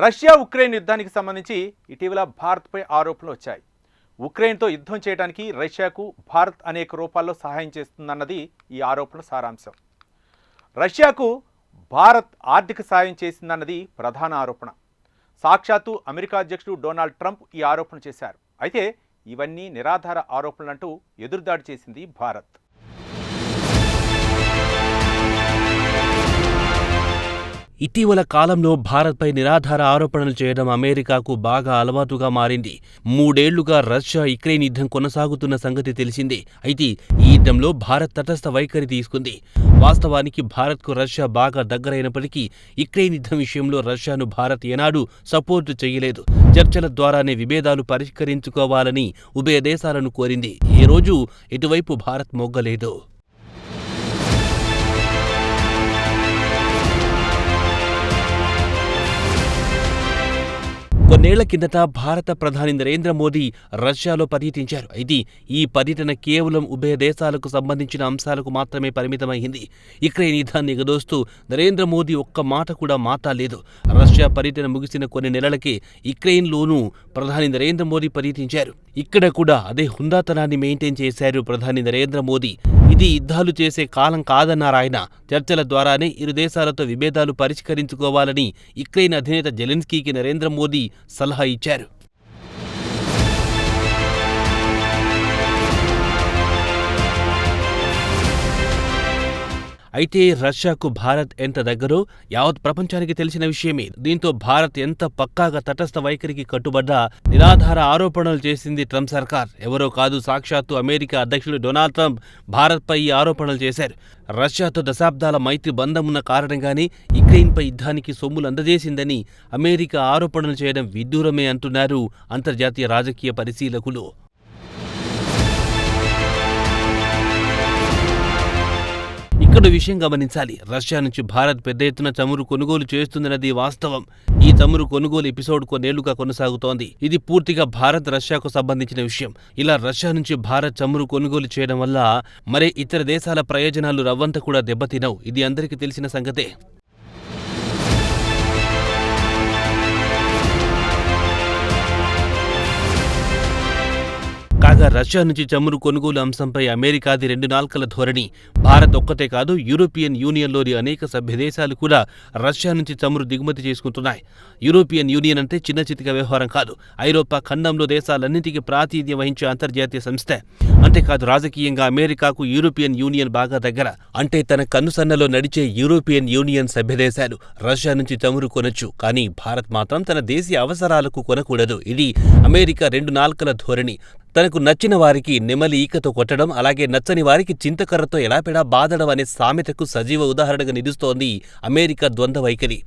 Russia Ukraine యుద్ధానికి సంబంధించి ఇటీవల భారత్పై ఆరోపణలు వచ్చాయి. ఉక్రెయిన్తో యుద్ధం చేయడానికి రష్యాకు భారత్ అనేక రూపాల్లో సహాయం చేస్తుందన్నది ఈ ఆరోపణల సారాంశం. రష్యాకు భారత్ ఆర్థిక సాయం చేసిందన్నది ప్రధాన ఆరోపణ. సాక్షాత్తు అమెరికా అధ్యక్షుడు డొనాల్డ్ ట్రంప్ ఈ ఆరోపణ చేశారు. అయితే ఇవన్నీ నిరాధార ఆరోపణలంటూ ఎదురుదాడి చేసింది భారత్. ఇటీవల కాలంలో భారత్పై నిరాధార ఆరోపణలు చేయడం అమెరికాకు బాగా అలవాటుగా మారింది. 3 ఏళ్లుగా రష్యా యుక్రెయిన్ యుద్ధం కొనసాగుతున్న సంగతి తెలిసిందే. అయితే ఈ యుద్ధంలో భారత్ తటస్థ వైఖరి తీసుకుంది. వాస్తవానికి భారత్కు రష్యా బాగా దగ్గరైనప్పటికీ యుక్రెయిన్ యుద్ధం విషయంలో రష్యాను భారత్ ఏనాడూ సపోర్టు చేయలేదు. చర్చల ద్వారానే విభేదాలు పరిష్కరించుకోవాలని ఉభయ దేశాలను కోరింది. ఏ రోజు ఇటువైపు భారత్ మొగ్గలేదు. కొన్నేళ్ల కిందట భారత ప్రధాని నరేంద్ర మోదీ రష్యాలో పర్యటించారు. అయితే ఈ పర్యటన కేవలం ఉభయ దేశాలకు సంబంధించిన అంశాలకు మాత్రమే పరిమితమైంది. యుక్రెయిన్ యుద్ధాన్ని ఎగదోస్తూ నరేంద్ర మోదీ ఒక్క మాట కూడా మాట్లాడలేదు. రష్యా పర్యటన ముగిసిన కొన్ని నెలలకే యుక్రెయిన్లోనూ ప్రధాని నరేంద్ర మోదీ పర్యటించారు. ఇక్కడ కూడా అదే హుందాతనాన్ని మెయింటైన్ చేశారు ప్రధాని నరేంద్ర మోదీ. ఇది యుద్ధాలు చేసే కాలం కాదన్నారాయన. చర్చల ద్వారానే ఇరు దేశాలతో విభేదాలు పరిష్కరించుకోవాలని యుక్రెయిన్ అధినేత జెలెన్స్కీకి నరేంద్ర మోదీ సలహా ఇచ్చారు. అయితే రష్యాకు భారత్ ఎంత దగ్గరో యావత్ ప్రపంచానికి తెలిసిన విషయమే. దీంతో భారత్ ఎంత పక్కాగా తటస్థ వైఖరికి కట్టుబడ్డా నిరాధార ఆరోపణలు చేసింది ట్రంప్ సర్కార్. ఎవరో కాదు, సాక్షాత్తు అమెరికా అధ్యక్షుడు డొనాల్డ్ ట్రంప్ భారత్పై ఈ ఆరోపణలు చేశారు. రష్యాతో దశాబ్దాల మైత్రి బంధం ఉన్న కారణంగానే యుక్రెయిన్పై యుద్ధానికి సొమ్ములు అందజేసిందని అమెరికా ఆరోపణలు చేయడం విడ్డూరమే అంటున్నారు అంతర్జాతీయ రాజకీయ పరిశీలకులు. ఇక్కడ విషయం గమనించాలి. రష్యా నుంచి భారత్ పెద్ద ఎత్తున చమురు కొనుగోలు చేస్తుందన్నది వాస్తవం. ఈ చమురు కొనుగోలు ఎపిసోడ్ కొన్నేళ్లుగా కొనసాగుతోంది. ఇది పూర్తిగా భారత్ రష్యాకు సంబంధించిన విషయం. ఇలా రష్యా నుంచి భారత్ చమురు కొనుగోలు చేయడం వల్ల మరే ఇతర దేశాల ప్రయోజనాలు రవ్వంత కూడా దెబ్బతినవు. ఇది అందరికీ తెలిసిన సంగతే. కాగా రష్యా నుంచి చమురు కొనుగోలు అంశంపై అమెరికాది 2 నాల్కల ధోరణి. భారత్ ఒక్కటే కాదు, యూరోపియన్ యూనియన్లోని అనేక సభ్యదేశాలు కూడా రష్యా నుంచి చమురు దిగుమతి చేసుకుంటున్నాయి. యూరోపియన్ యూనియన్ అంటే చిన్న చితిక వ్యవహారం కాదు. ఐరోపా ఖండంలో దేశాలన్నింటికీ ప్రాతినిధ్యం వహించే అంతర్జాతీయ సంస్థ. అంతేకాదు, రాజకీయంగా అమెరికాకు యూరోపియన్ యూనియన్ బాగా దగ్గర. అంటే తన కన్నుసన్నలో నడిచే యూరోపియన్ యూనియన్ సభ్యదేశాలు రష్యా నుంచి చమురు కొనొచ్చు, కానీ భారత్ మాత్రం తన దేశీయ అవసరాలకు కొనకూడదు. ఇది అమెరికా 2 నాల్కల ధోరణి. తనకు నచ్చిన వారికి నెమలి ఈకతో కొట్టడం, అలాగే నచ్చని వారికి చింతకర్రతో ఎలాపెడా బాదడం అనే సామెతకు సజీవ ఉదాహరణగా నిలుస్తోంది అమెరికా ద్వంద్వ వైఖరి.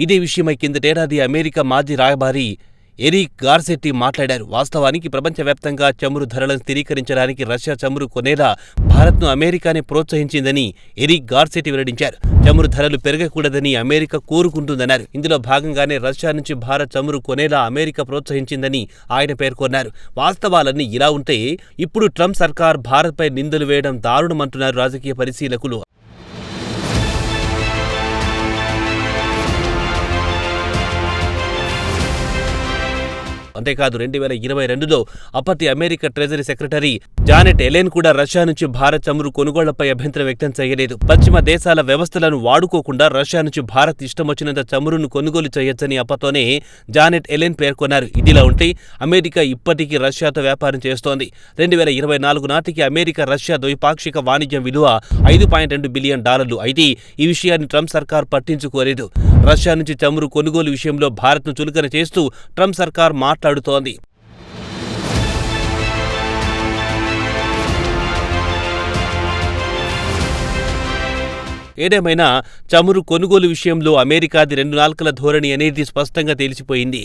ఇదే విషయమై కిందటేడాది అమెరికా మాజీ రాయబారి ఎరిక్ గార్సెట్టి మాట్లాడారు. వాస్తవానికి ప్రపంచవ్యాప్తంగా చమురు ధరలను స్థిరీకరించడానికి రష్యా చమురు కొనేలా భారత్ను అమెరికానే ప్రోత్సహించిందని ఎరిక్ గార్సెట్టి వెల్లడించారు. చమురు ధరలు పెరగకూడదని అమెరికా కోరుకుంటుందన్నారు. ఇందులో భాగంగానే రష్యా నుంచి భారత్ చమురు కొనేలా అమెరికా ప్రోత్సహించిందని ఆయన పేర్కొన్నారు. వాస్తవాలన్నీ ఇలా ఉంటే ఇప్పుడు ట్రంప్ సర్కార్ భారత్పై నిందలు వేయడం దారుణమంటున్నారు రాజకీయ పరిశీలకులు. అంతేకాదు, 2022లో అప్పటి America treasury secretary Janet Ellen కూడా రష్యా నుంచి భారత్ చమురు కొనుగోళ్లపై అభ్యంతరం వ్యక్తం చేయలేదు. పశ్చిమ దేశాల వ్యవస్థలను వాడుకోకుండా రష్యా నుంచి భారత్ ఇష్టమొచ్చినంత చమురును కొనుగోలు చేయొచ్చని అప్పతోనే జానెట్ ఎలెన్ పేర్కొన్నారు. ఇదిలా ఉంటే అమెరికా ఇప్పటికీ రష్యాతో వ్యాపారం చేస్తోంది. 2024 నాటికి అమెరికా రష్యా ద్వైపాక్షిక వాణిజ్యం విలువ $5.2 బిలియన్. అయితే ఈ విషయాన్ని ట్రంప్ సర్కార్ పట్టించుకోలేదు. రష్యా నుంచి చమురు కొనుగోలు విషయంలో భారత్ను చులకన చేస్తూ ట్రంప్ సర్కార్ మాట్లాడుతోంది. ఏదేమైనా చమురు కొనుగోలు విషయంలో అమెరికాది 2 నాల్కల ధోరణి అనేది స్పష్టంగా తెలిసిపోయింది.